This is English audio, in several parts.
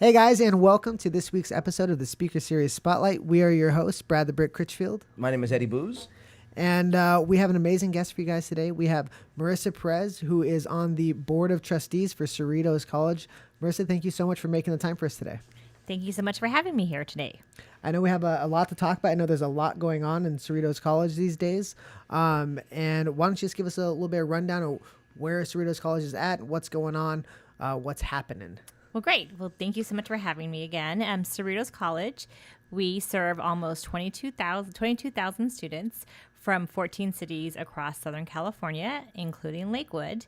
Hey guys, and welcome to this week's episode of the Speaker Series Spotlight. We are your hosts, Brad the Brick Crihfield. My name is Eddie Booz. And we have an amazing guest for you guys today. We have Marisa Perez, who is on the Board of Trustees for Cerritos College. Marisa, thank you so much for making the time for us today. Thank you so much for having me here today. I know we have a lot to talk about. I know there's a lot going on in Cerritos College these days. And why don't you just give us a little bit of rundown of where Cerritos College is at, what's going on, what's happening. Well, great. Well, thank you so much for having me again. Cerritos College, we serve almost 22,000 students from 14 cities across Southern California, including Lakewood.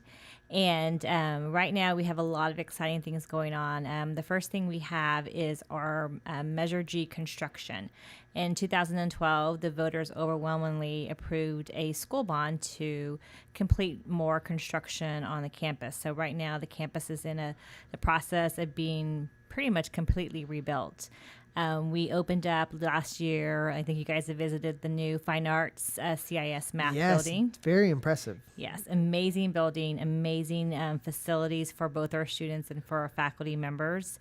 And right now we have a lot of exciting things going on. The first thing we have is our Measure G construction. In 2012, the voters overwhelmingly approved a school bond to complete more construction on the campus. So right now the campus is in the process of being pretty much completely rebuilt. We opened up last year. I think you guys have visited the new Fine Arts CIS math building. Yes, very impressive. Yes, amazing building, amazing facilities for both our students and for our faculty members.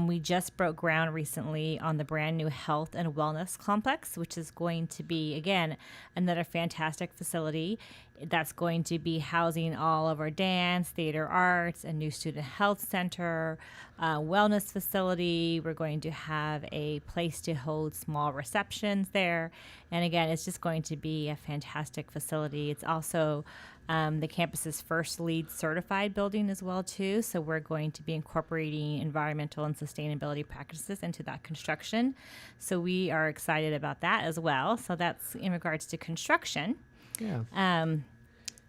We just broke ground recently on the brand new health and wellness complex, which is going to be, again, another fantastic facility that's going to be housing all of our dance, theater arts, a new student health center, wellness facility. We're going to have a place to hold small receptions there. And again, it's just going to be a fantastic facility. It's also the campus's first LEED certified building as well, too. So we're going to be incorporating environmental and sustainability practices into that construction. So we are excited about that as well. So that's in regards to construction. Yeah.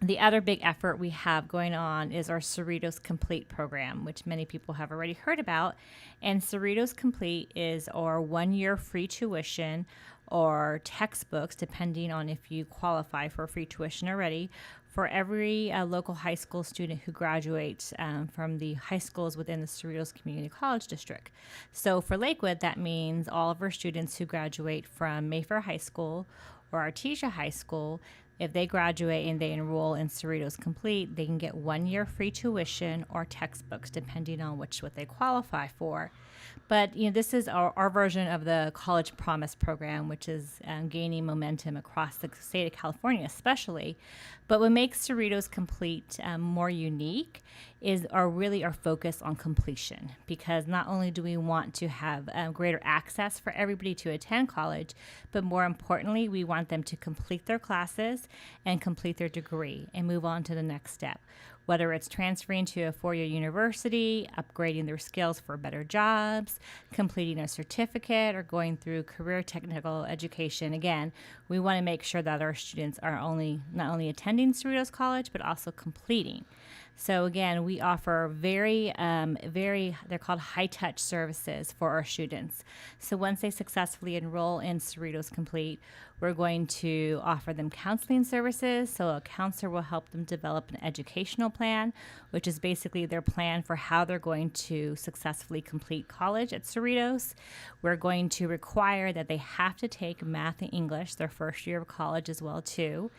The other big effort we have going on is our Cerritos Complete program, which many people have already heard about. And Cerritos Complete is our 1-year free tuition or textbooks, depending on if you qualify for free tuition already, for every local high school student who graduates from the high schools within the Cerritos Community College District. So for Lakewood, that means all of our students who graduate from Mayfair High School or Artesia High School. If they graduate and they enroll in Cerritos Complete, they can get 1 year free tuition or textbooks, depending on what they qualify for. But this is our version of the College Promise program, which is gaining momentum across the state of California, especially. But what makes Cerritos Complete more unique is our focus on completion, because not only do we want to have greater access for everybody to attend college, but more importantly, we want them to complete their classes and complete their degree and move on to the next step. Whether it's transferring to a 4-year university, upgrading their skills for better jobs, completing a certificate, or going through career technical education. Again, we want to make sure that our students are not only attending Cerritos College, but also completing. So again, we offer they're called high-touch services for our students. So once they successfully enroll in Cerritos Complete, we're going to offer them counseling services. So a counselor will help them develop an educational plan, which is basically their plan for how they're going to successfully complete college at Cerritos. We're going to require that they have to take math and English their first year of college as well, too.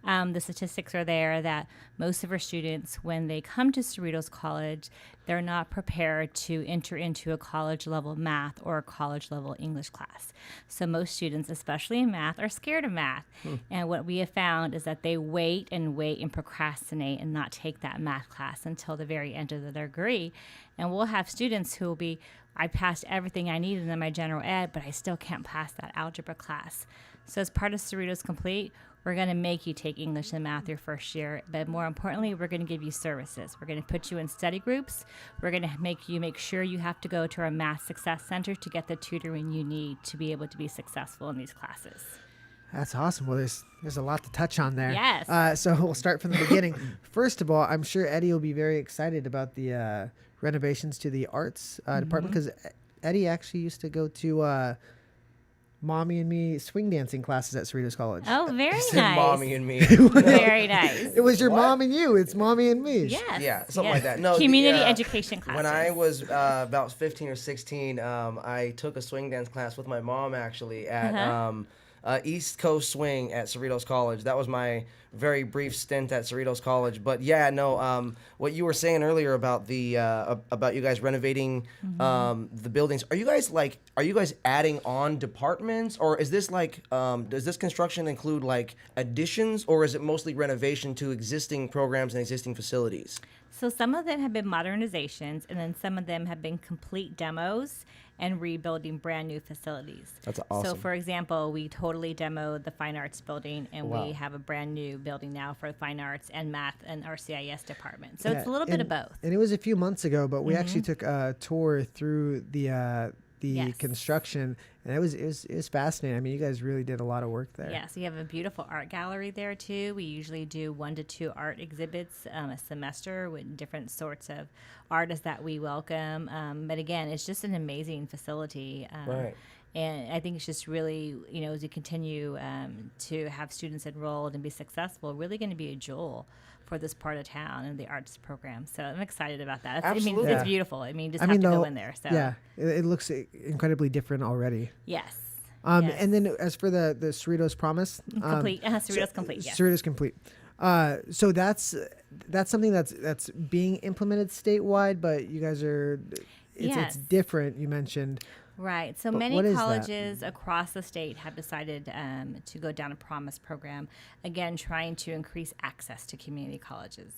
The statistics are there that most of our students, when they come to Cerritos College, they're not prepared to enter into a college-level math or a college-level English class. So most students, especially in math, are scared of math. And what we have found is that they wait and procrastinate and not take that math class until the very end of their degree. And we'll have students who will be, I passed everything I needed in my general ed, but I still can't pass that algebra class. So as part of Cerritos Complete, we're going to make you take English and math your first year, but more importantly, we're going to give you services. We're going to put you in study groups. We're going to make sure you have to go to our Math Success Center to get the tutoring you need to be able to be successful in these classes. That's awesome. Well, there's a lot to touch on there. Yes. So we'll start from the beginning. First of all, I'm sure Eddie will be very excited about the renovations to the arts department, because Eddie actually used to go to Mommy and Me swing dancing classes at Cerritos College. Oh, very nice. Mommy and Me. Very nice. It was your mom and you. It's Mommy and Me. Yes. Yeah, something like that. No, community education classes. When I was about 15 or 16, I took a swing dance class with my mom, actually, at East Coast swing at Cerritos College. That was my very brief stint at Cerritos College. But yeah, no, what you were saying earlier about the about you guys renovating the buildings. Are you guys adding on departments, or is this does this construction include like additions, or is it mostly renovation to existing programs and existing facilities? So some of them have been modernizations, and then some of them have been complete demos and rebuilding brand new facilities. That's awesome. So, for example, we totally demoed the Fine Arts building, and we have a brand new building now for Fine Arts and Math and our CIS department. So it's a little bit of both. And it was a few months ago, but we actually took a tour through the Yes. construction, and it was fascinating. I mean, you guys really did a lot of work there. Yeah, so you have a beautiful art gallery there too. We usually do 1 to 2 art exhibits a semester with different sorts of artists that we welcome. But again, it's just an amazing facility. Right. And I think it's just really, as we continue to have students enrolled and be successful, really going to be a jewel for this part of town and the arts program. So I'm excited about that. Absolutely. I mean, it's beautiful. I mean, just have to go in there. So Yeah, it looks incredibly different already. yes. Yes. Yes. And then as for the Cerritos Promise, Complete. Cerritos Complete. Yes. Cerritos Complete. So that's something that's being implemented statewide, but you guys are it's Yes. different. You mentioned. Right. So But many what is that? colleges across the state have decided to go down a Promise program, again, trying to increase access to community colleges.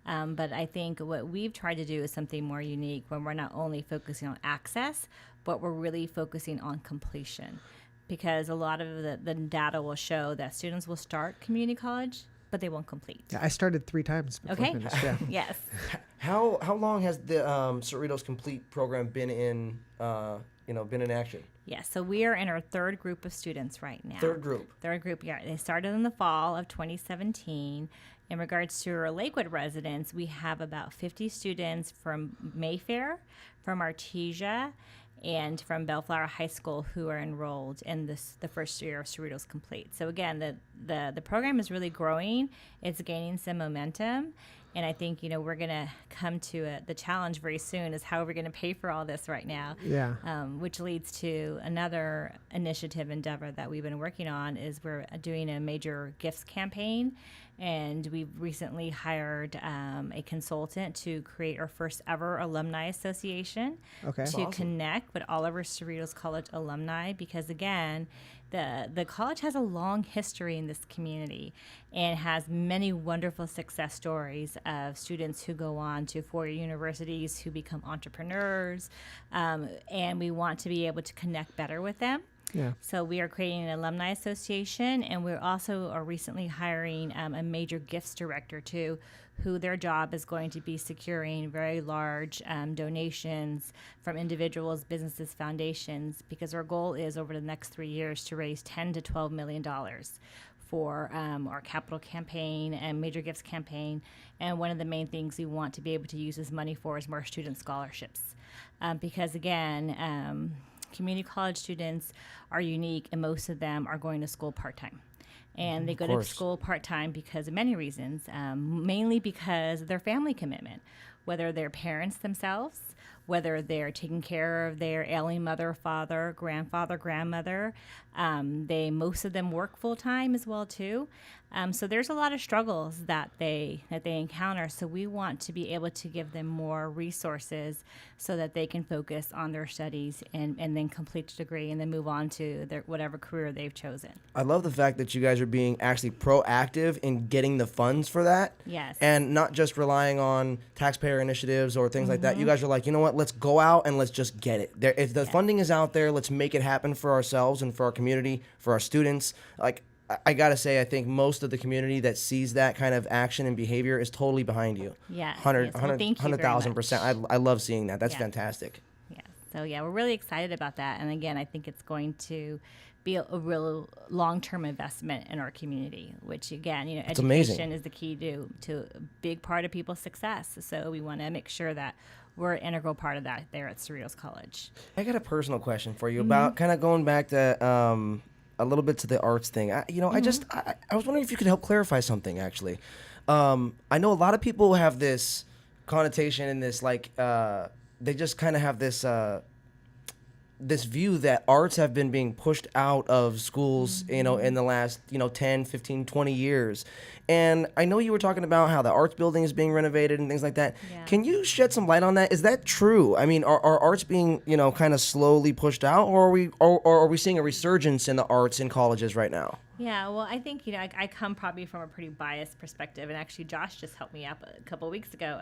But I think what we've tried to do is something more unique when we're not only focusing on access, but we're really focusing on completion. Because a lot of the data will show that students will start community college, but they won't complete. Yeah, I started 3 times before I Okay. finished. Yeah. Yes. How long has the Cerritos Complete program been in action? Yes. So we are in our 3rd group of students right now. Third group. Yeah. They started in the fall of 2017. In regards to our Lakewood residents, we have about 50 students from Mayfair, from Artesia, and from Bellflower High School who are enrolled in the first year of Cerritos Complete. So again, the program is really growing. It's gaining some momentum. And I think, we're going to come to the challenge very soon is how we're going to pay for all this right now. Yeah. Which leads to another initiative endeavor that we've been working on is we're doing a major gifts campaign. And we've recently hired a consultant to create our first ever alumni association Okay. to connect with all of our Cerritos College alumni because, again, the college has a long history in this community and has many wonderful success stories of students who go on to 4-year universities who become entrepreneurs, and we want to be able to connect better with them. Yeah. So we are creating an alumni association, and we also are recently hiring a major gifts director too, who their job is going to be securing very large donations from individuals, businesses, foundations, because our goal is over the next 3 years to raise $10 to $12 million for our capital campaign and major gifts campaign. And one of the main things we want to be able to use this money for is more student scholarships, because again, community college students are unique, and most of them are going to school part-time. And they go to school part-time because of many reasons, mainly because of their family commitment, whether they're parents themselves, whether they're taking care of their ailing mother, father, grandfather, grandmother. Most of them work full-time as well, too. So there's a lot of struggles that they encounter. So we want to be able to give them more resources so that they can focus on their studies and then complete the degree and then move on to their whatever career they've chosen. I love the fact that you guys are being actually proactive in getting the funds for that. Yes. And not just relying on taxpayer initiatives or things like that. You guys are like, you know what, let's go out and let's just get it. If the funding is out there, let's make it happen for ourselves and for our community, for our students. Like, I got to say, I think most of the community that sees that kind of action and behavior is totally behind you. Yes. 100,000%. I love seeing that. That's Yeah. fantastic. Yeah. So yeah, we're really excited about that. And again, I think it's going to be a real long-term investment in our community, which again, education amazing. is the key to a big part of people's success. So we want to make sure that we're an integral part of that there at Cerritos College. I got a personal question for you about kind of going back to a little bit to the arts thing. I was wondering if you could help clarify something, actually. I know a lot of people have this connotation in this, like, they just kind of have this this view that arts have been being pushed out of schools, in the last, 10, 15, 20 years. And I know you were talking about how the arts building is being renovated and things like that. Yeah. Can you shed some light on that? Is that true? I mean, are arts being, kind of slowly pushed out, or are we seeing a resurgence in the arts in colleges right now? Yeah, well, I think, I come probably from a pretty biased perspective. And actually, Josh just helped me up a couple of weeks ago.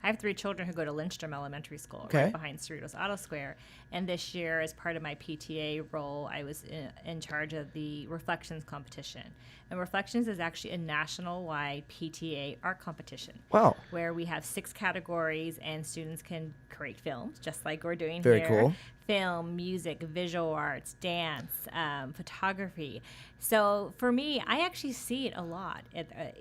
I have 3 children who go to Lindstrom Elementary School, right behind Cerritos Auto Square. And this year, as part of my PTA role, I was in charge of the Reflections competition. And Reflections is actually a national-wide PTA art competition. Wow. Where we have 6 categories, and students can create films, just like we're doing Very here. cool. Film, music, visual arts, dance, photography. So for me, I actually see it a lot,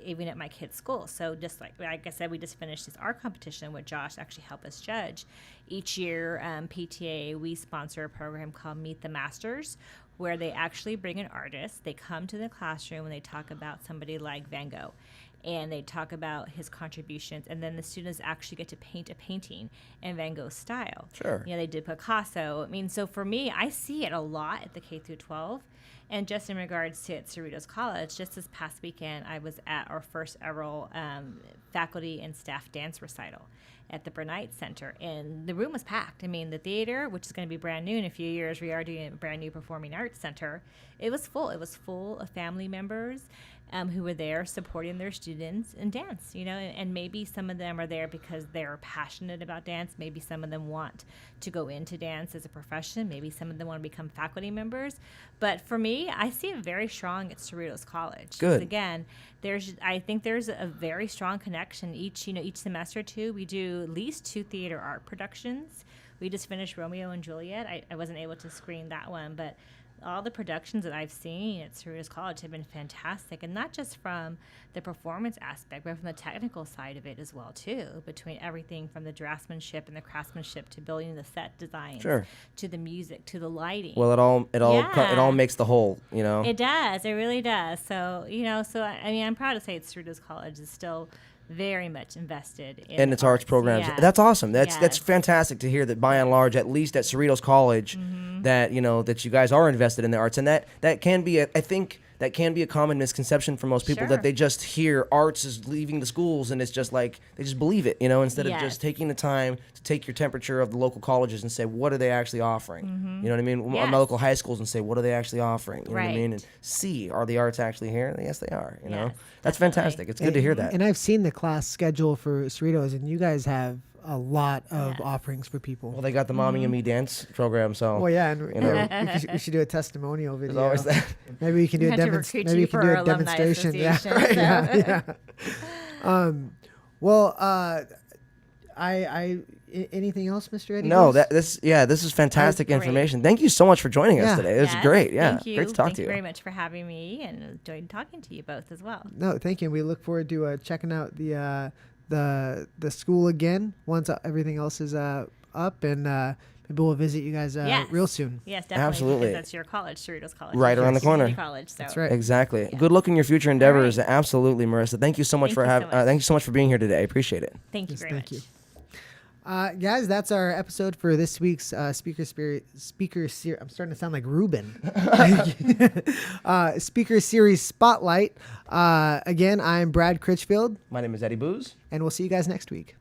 even at my kids' school. So just like I said, we just finished this art competition with Josh actually helped us judge. Each year, PTA, we sponsor a program called Meet the Masters, where they actually bring an artist. They come to the classroom and they talk about somebody like Van Gogh. And they talk about his contributions, and then the students actually get to paint a painting in Van Gogh's style. Sure. They did Picasso. I mean, so for me, I see it a lot at the K through 12. And just in regards to at Cerritos College, just this past weekend, I was at our first ever faculty and staff dance recital at the Burnite Center, and the room was packed. I mean, the theater, which is going to be brand new in a few years, we are doing a brand new performing arts center. It was full. It was full of family members who were there supporting their students in dance, and maybe some of them are there because they're passionate about dance. Maybe some of them want to go into dance as a profession. Maybe some of them want to become faculty members. But for me, I see it very strong at Cerritos College. Good. Again, I think there's a very strong connection. Each semester too, we do at least 2 theater art productions. We just finished Romeo and Juliet. I wasn't able to screen that one, but all the productions that I've seen at Cerritos College have been fantastic, and not just from the performance aspect, but from the technical side of it as well too. Between everything from the draftsmanship and the craftsmanship to building the set designs, Sure, to the music, to the lighting. Well, it all makes the whole. It does. It really does. So I mean, I'm proud to say Cerritos College is still very much invested in its arts programs. Yes. That's awesome. That's Yes. fantastic to hear that by and large, at least at Cerritos College, that that you guys are invested in the arts, and that can be I think that can be a common misconception for most people, Sure. that they just hear arts is leaving the schools and it's just like they just believe it, instead of Yes. just taking the time to take your temperature of the local colleges and say, what are they actually offering? You know what I mean? Yes. My local high schools, and say, what are they actually offering? You know what I mean? Right. And see, are the arts actually here? Yes, they are. Yes, That's definitely. fantastic. It's good to hear that. And I've seen the class schedule for Cerritos, and you guys have a lot of Yes. offerings for people. Well, they got the Mommy and Me dance program, so Well, yeah, and You know. we should do a testimonial there's video. always that. Maybe we can do We a had to recruit maybe you we can for do our a alumni demonstration. Yeah, association, yeah, so. yeah. Well, anything else, Mr. Eddie? No, Bruce? this is fantastic Great. information. Thank you so much for joining us Yeah. today. It was Yes, great. Yeah, Thank you. great to talk Thank to you you. very much for having me, and enjoyed talking to you both as well. No, thank you. We look forward to checking out the school again once everything else is up, and maybe we'll visit you guys Yes. real soon. Yes, definitely. Absolutely. Because that's your college, Cerritos College. Right around the corner. Community College. So. That's right. Exactly. Yeah. Good luck in your future endeavors. right. Absolutely, Marissa. Thank you so much Thank for you so having. much. Thank you so much for being here today. I appreciate it. Thank you Yes, very thank much. you. Guys, that's our episode for this week's speaker series. I'm starting to sound like Ruben. Speaker series spotlight. Again, I'm Brad Crihfield, My name is Eddie Booz. and we'll see you guys next week.